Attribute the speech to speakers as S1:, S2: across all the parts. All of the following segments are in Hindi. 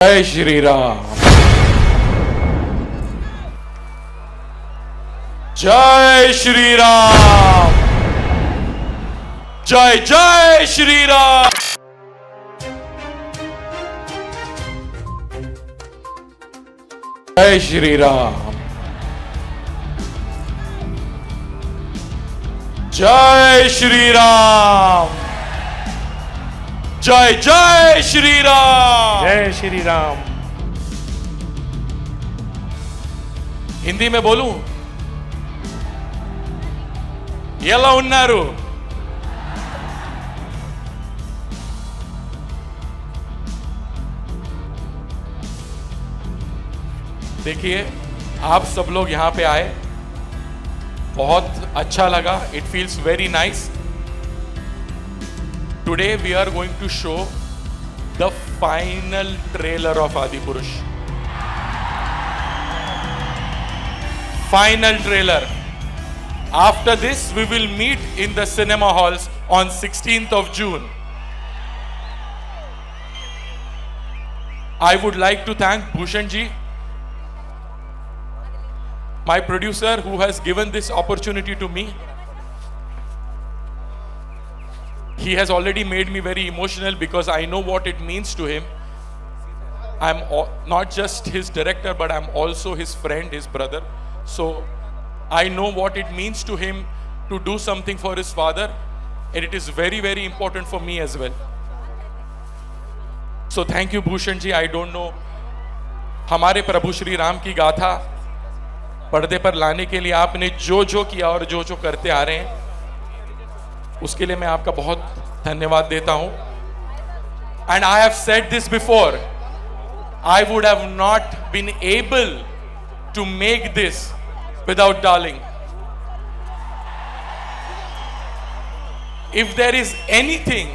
S1: जय श्री राम। जय श्री राम। जय जय श्री राम। जय श्री राम। जय श्री राम। जय जय श्री राम।
S2: जय श्री राम।
S1: हिंदी में बोलूं? ఎలా ఉన్నారు? देखिए, आप सब लोग यहां पे आए, बहुत अच्छा लगा। It feels very nice. Today we are going to show the final trailer of Adipurush. Final trailer. After this, we will meet in the cinema halls on 16th of June. I would like to thank Bhushan ji, my producer, who has given this opportunity to me. He has already made me very emotional because I know what it means to him. I'm not just his director, but I'm also his friend, his brother. So I know what it means to him to do something for his father, and it is very, very important for me as well. So thank you, Bhushan ji. I don't know, हमारे प्रभु श्री राम की गाथा पर्दे पर लाने के लिए आपने जो जो किया और जो जो करते आ रहे हैं, उसके लिए मैं आपका बहुत धन्यवाद देता हूं. And I have said this before, I would have not been able to make this without Darling. If there is anything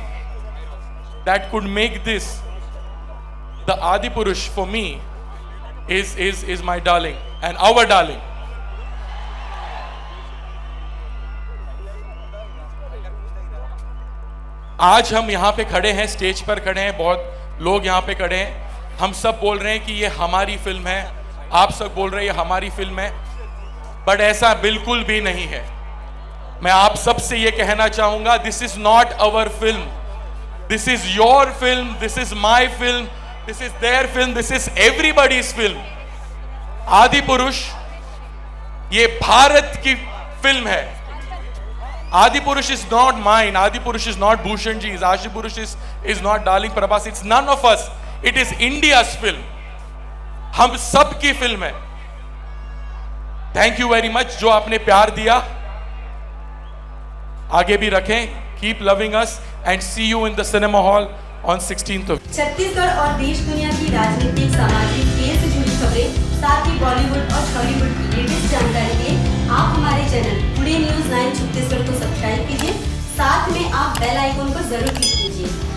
S1: that could make this the Adipurush for me, is my darling and our darling. आज हम यहाँ पे खड़े हैं, स्टेज पर खड़े हैं, बहुत लोग यहाँ पे खड़े हैं, हम सब बोल रहे हैं कि ये हमारी फिल्म है, आप सब बोल रहे हैं ये हमारी फिल्म है, बट ऐसा बिल्कुल भी नहीं है. मैं आप सबसे ये कहना चाहूंगा, this is not our film, this is your film, this is my film, this is their film, this is everybody's film. Adipurush ये भारत की फिल्म है. Adipurush is not mine, Adipurush is not Bhushan ji, Adipurush is not darling Prabhas, it's none of us, it is India's film. हम सब की फिल्म है. थैंक यू वेरी मच जो आपने प्यार दिया, आगे भी रखें. Keep loving us and see you in the cinema hall on 16th of.
S3: Chhattisgarh और देश दुनिया की राजनीतिक, सामाजिक, खेल से जुड़ी खबरें, साथ ही बॉलीवुड और हॉलीवुड की लेटेस्ट जानकारी के आप हमारे चैनल टुडे न्यूज़ 9 छत्तीसगढ़ को सब्सक्राइब कीजिए. साथ में आप बेल आइकन पर जरूर क्लिक कीजिए.